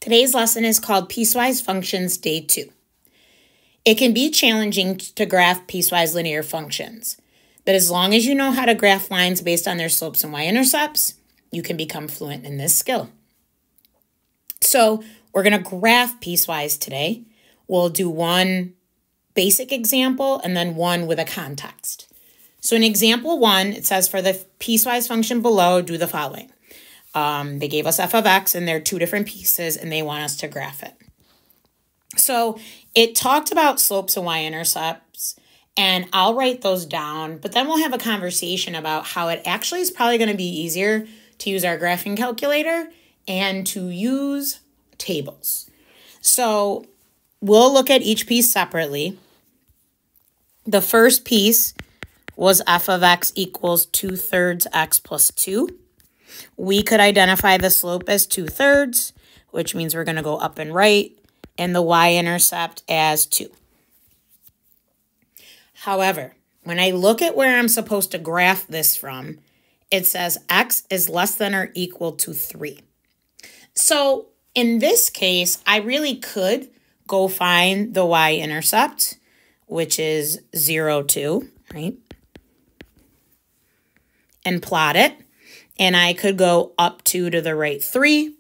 Today's lesson is called Piecewise Functions Day 2. It can be challenging to graph piecewise linear functions, but as long as you know how to graph lines based on their slopes and y-intercepts, you can become fluent in this skill. So we're going to graph piecewise today. We'll do one basic example and then one with a context. So in example 1, it says for the piecewise function below, do the following. They gave us f of x and they're two different pieces and they want us to graph it. So it talked about slopes and y-intercepts, and I'll write those down, but then we'll have a conversation about how it actually is probably going to be easier to use our graphing calculator and to use tables. So we'll look at each piece separately. The first piece was f of x equals 2/3 x plus 2. We could identify the slope as 2/3, which means we're going to go up and right, and the y-intercept as 2. However, when I look at where I'm supposed to graph this from, it says x is less than or equal to 3. So in this case, I really could go find the y-intercept, which is 0, 2, right? And plot it. And I could go up 2 to the right 3.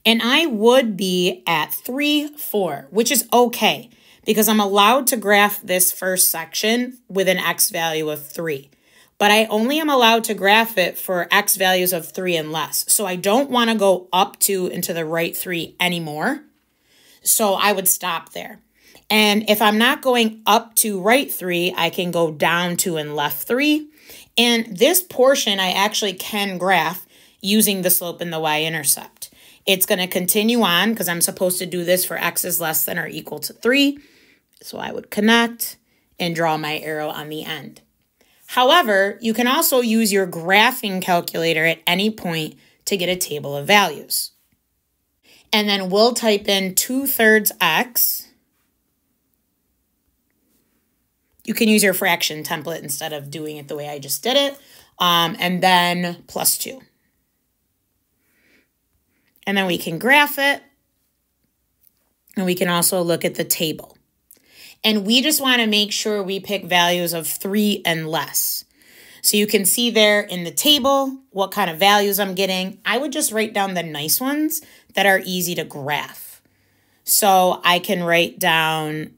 And I would be at 3, 4, which is okay because I'm allowed to graph this first section with an x value of 3. But I only am allowed to graph it for x values of 3 and less. So I don't want to go up 2 into the right 3 anymore. So I would stop there. And if I'm not going up to right 3, I can go down 2 and left 3. And this portion I actually can graph using the slope and the y-intercept. It's going to continue on because I'm supposed to do this for x is less than or equal to 3. So I would connect and draw my arrow on the end. However, you can also use your graphing calculator at any point to get a table of values. And then we'll type in 2/3 x. You can use your fraction template instead of doing it the way I just did it. And then plus 2. And then we can graph it. And we can also look at the table. And we just want to make sure we pick values of 3 and less. So you can see there in the table what kind of values I'm getting. I would just write down the nice ones that are easy to graph. So I can write down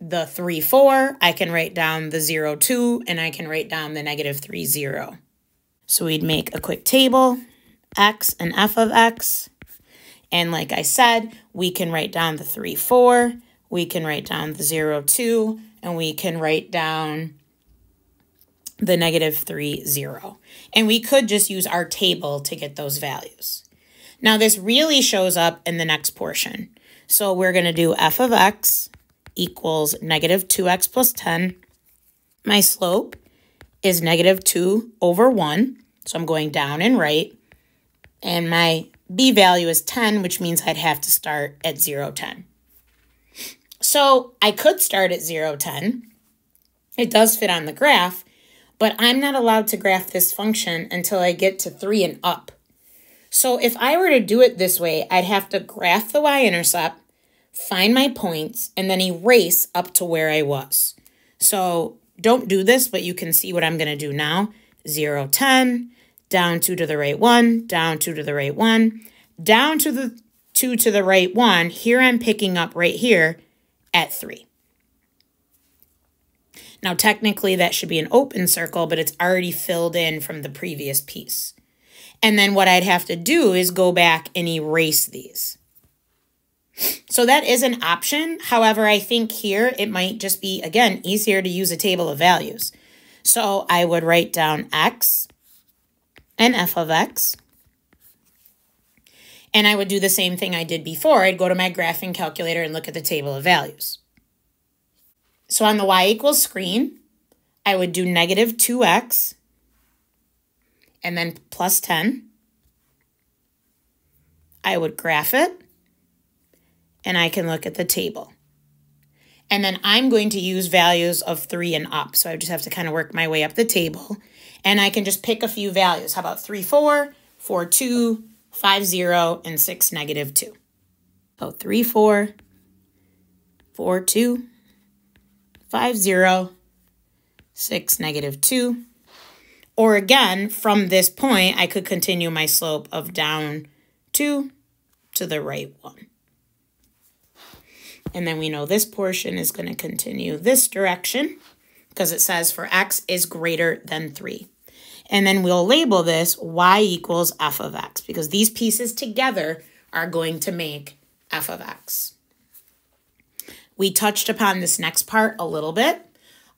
the 3, 4, I can write down the 0, 2, and I can write down the -3, 0. So we'd make a quick table, x and f of x. And like I said, we can write down the 3, 4, we can write down the 0, 2, and we can write down the -3, 0. And we could just use our table to get those values. Now this really shows up in the next portion. So we're going to do f of x equals -2x plus 10. My slope is -2 over 1. So I'm going down and right. And my b value is 10, which means I'd have to start at 0, 10. So I could start at 0, 10. It does fit on the graph, but I'm not allowed to graph this function until I get to 3 and up. So if I were to do it this way, I'd have to graph the y-intercept, find my points, and then erase up to where I was. So don't do this, but you can see what I'm going to do now. 0, 10, down 2 to the right 1, down 2 to the right 1, down to the 2 to the right 1. Here I'm picking up right here at 3. Now technically that should be an open circle, but it's already filled in from the previous piece. And then what I'd have to do is go back and erase these. So that is an option. However, I think here it might just be, again, easier to use a table of values. So I would write down x and f of x. And I would do the same thing I did before. I'd go to my graphing calculator and look at the table of values. So on the y equals screen, I would do -2x and then plus 10. I would graph it. And I can look at the table. And then I'm going to use values of 3 and up. So I just have to kind of work my way up the table. And I can just pick a few values. How about 3, 4, 4, 2, 5, 0, and 6, negative 2. So 3, 4, 4, 2, 5, 0, 6, negative 2. Or again, from this point, I could continue my slope of down 2 to the right 1. And then we know this portion is going to continue this direction because it says for x is greater than 3. And then we'll label this y equals f of x because these pieces together are going to make f of x. We touched upon this next part a little bit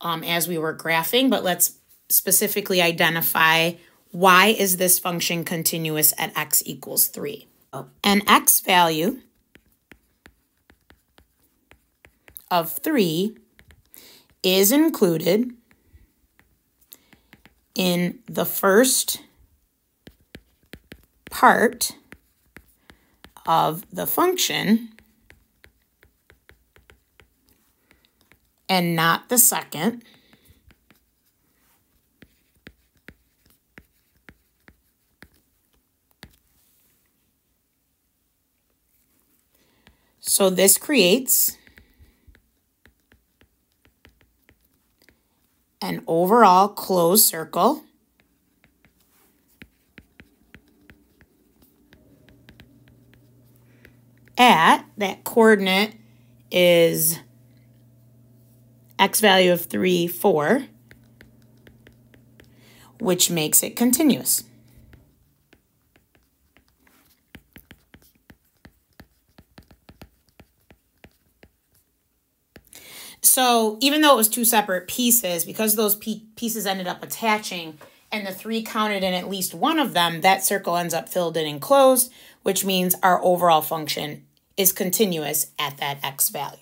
as we were graphing, but let's specifically identify why is this function continuous at x equals 3. An x value of 3 is included in the first part of the function and not the second. So this creates an overall closed circle at that coordinate is x value of 3, 4, which makes it continuous. So even though it was two separate pieces, because those pieces ended up attaching and the 3 counted in at least one of them, that circle ends up filled in and closed, which means our overall function is continuous at that x value.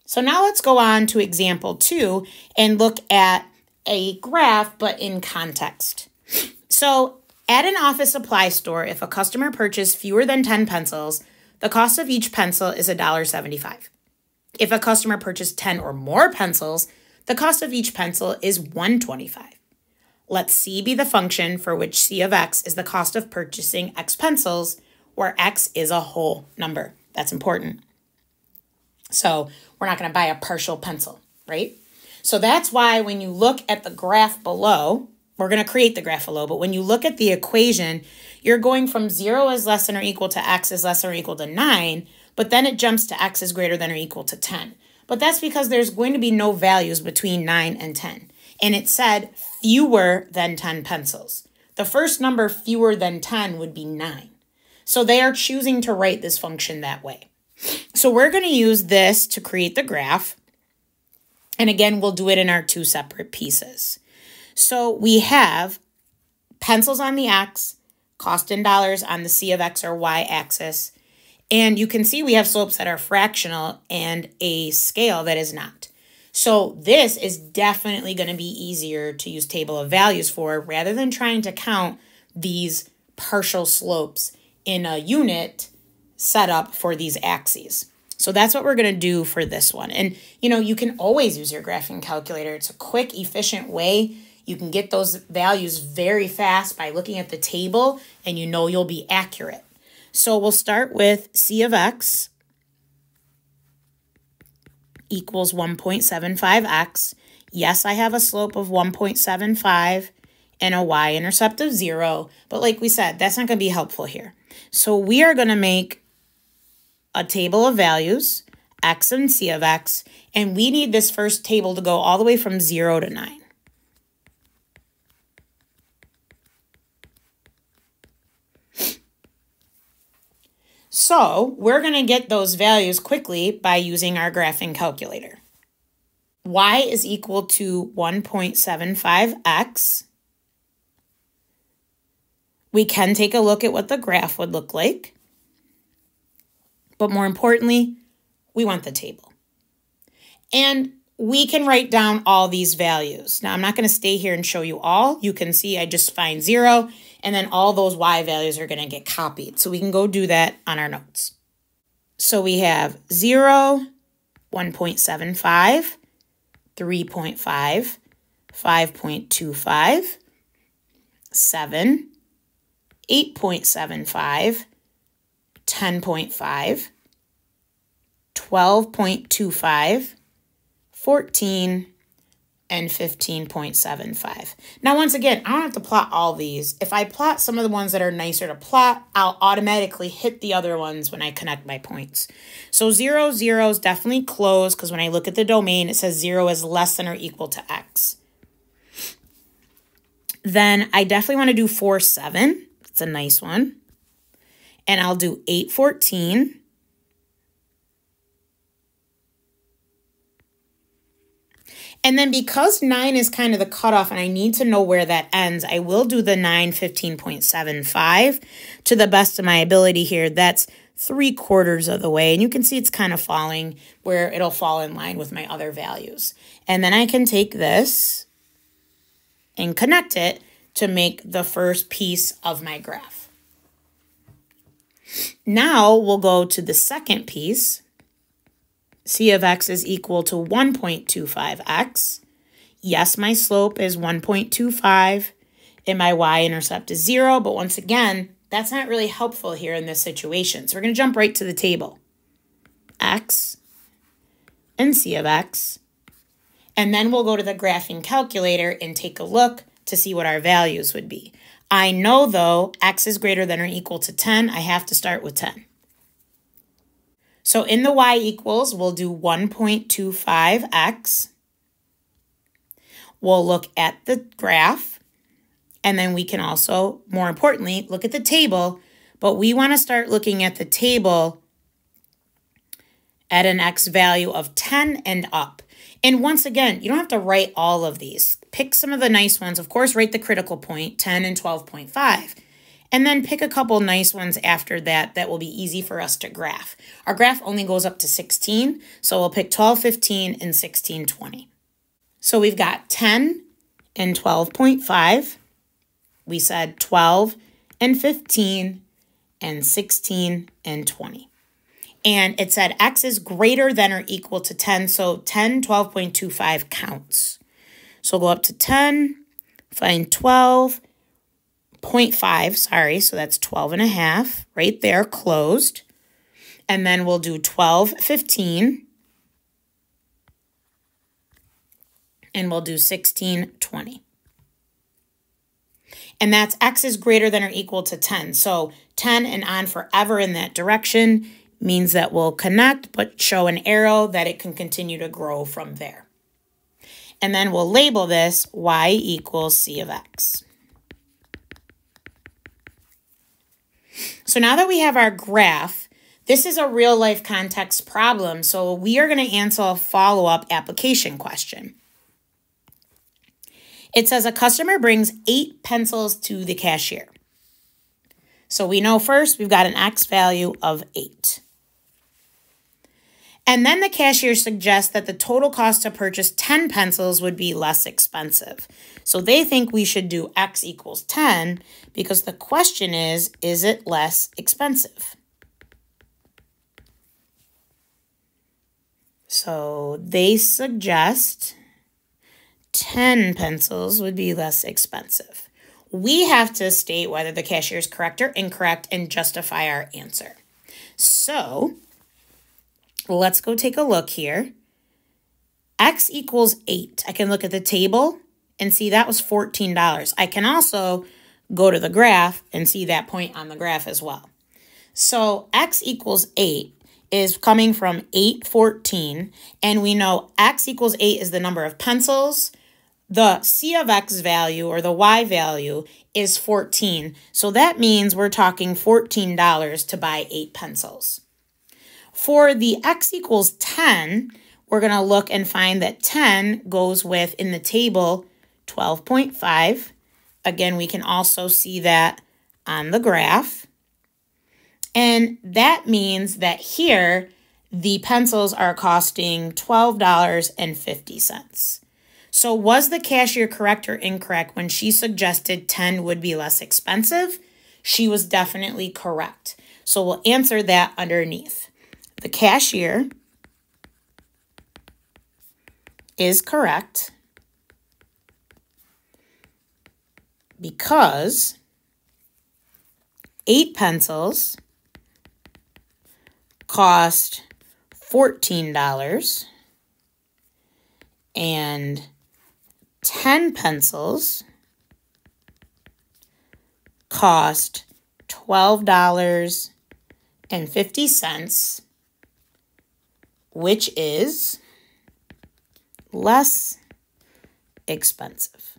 So now let's go on to example 2 and look at a graph, but in context. So at an office supply store, if a customer purchased fewer than 10 pencils, the cost of each pencil is $1.75. If a customer purchased 10 or more pencils, the cost of each pencil is $1.25. Let C be the function for which C of x is the cost of purchasing x pencils, where x is a whole number. That's important. So we're not going to buy a partial pencil, right? So that's why when you look at the graph below, we're going to create the graph below, but when you look at the equation, you're going from 0 is less than or equal to x is less than or equal to 9, but then it jumps to x is greater than or equal to 10. But that's because there's going to be no values between 9 and 10. And it said fewer than 10 pencils. The first number fewer than 10 would be 9. So they are choosing to write this function that way. So we're going to use this to create the graph. And again, we'll do it in our 2 separate pieces. So we have pencils on the x, cost in dollars on the C of x or y axis. And you can see we have slopes that are fractional and a scale that is not. So this is definitely going to be easier to use table of values for rather than trying to count these partial slopes in a unit set up for these axes. So that's what we're going to do for this one. And, you know, you can always use your graphing calculator. It's a quick, efficient way. You can get those values very fast by looking at the table, and you know you'll be accurate. So we'll start with C of x equals 1.75x. Yes, I have a slope of 1.75 and a y-intercept of 0, but like we said, that's not going to be helpful here. So we are going to make a table of values, x and C of x, and we need this first table to go all the way from 0 to 9. So we're going to get those values quickly by using our graphing calculator. Y is equal to 1.75x. We can take a look at what the graph would look like. But more importantly, we want the table. And we can write down all these values. Now, I'm not going to stay here and show you all. You can see I just find 0, and then all those y values are going to get copied. So we can go do that on our notes. So we have 0, 1.75, 3.5, 5.25, 7, 8.75, 10.5, 12.25, 14, and 15.75. Now, once again, I don't have to plot all these. If I plot some of the ones that are nicer to plot, I'll automatically hit the other ones when I connect my points. So 0, 0 is definitely closed because when I look at the domain, it says 0 is less than or equal to x. Then I definitely want to do 4, 7. It's a nice one. And I'll do 8, 14. And then because 9 is kind of the cutoff and I need to know where that ends, I will do the 9, 15.75 to the best of my ability here. That's 3/4 of the way. And you can see it's kind of falling where it'll fall in line with my other values. And then I can take this and connect it to make the first piece of my graph. Now we'll go to the second piece. C of x is equal to 1.25x. Yes, my slope is 1.25 and my y-intercept is 0, but once again, that's not really helpful here in this situation. So we're going to jump right to the table. X and C of x. And then we'll go to the graphing calculator and take a look to see what our values would be. I know, though, x is greater than or equal to 10. I have to start with 10. So in the y equals, we'll do 1.25x. We'll look at the graph, and then we can also, more importantly, look at the table, but we want to start looking at the table at an x value of 10 and up. And once again, you don't have to write all of these. Pick some of the nice ones. Of course, write the critical point, 10 and 12.5. And then pick a couple nice ones after that that will be easy for us to graph. Our graph only goes up to 16, so we'll pick 12, 15, and 16, 20. So we've got 10 and 12.5. We said 12 and 15 and 16 and 20. And it said x is greater than or equal to 10, so 10, 12.25 counts. So go up to 10, find 12.5, sorry, so that's 12.5, right there, closed. And then we'll do 12, 15, and we'll do 16, 20. And that's x is greater than or equal to 10. So 10 and on forever in that direction means that we'll connect, but show an arrow that it can continue to grow from there. And then we'll label this y equals c of x. So now that we have our graph, this is a real life context problem, so we are going to answer a follow-up application question. It says a customer brings 8 pencils to the cashier. So we know first we've got an x value of 8. And then the cashier suggests that the total cost to purchase 10 pencils would be less expensive. So they think we should do x equals 10 because the question is it less expensive? So they suggest 10 pencils would be less expensive. We have to state whether the cashier is correct or incorrect and justify our answer. So let's go take a look here. X equals 8. I can look at the table and see that was $14. I can also go to the graph and see that point on the graph as well. So x equals 8 is coming from 8, 14, and we know x equals 8 is the number of pencils. The c of x value or the y value is 14. So that means we're talking $14 to buy 8 pencils. For the x equals 10, we're going to look and find that 10 goes with, in the table, 12.5. Again, we can also see that on the graph. And that means that here, the pencils are costing $12.50. So was the cashier correct or incorrect when she suggested 10 would be less expensive? She was definitely correct. So we'll answer that underneath. The cashier is correct. because 8 pencils cost $14 and 10 pencils cost $12.50, which is less expensive.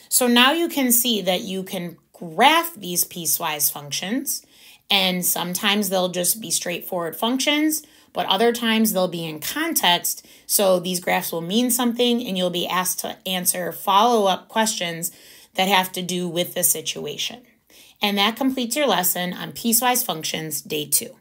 So now you can see that you can graph these piecewise functions, and sometimes they'll just be straightforward functions, but other times they'll be in context, so these graphs will mean something and you'll be asked to answer follow-up questions that have to do with the situation. And that completes your lesson on piecewise functions, day 2.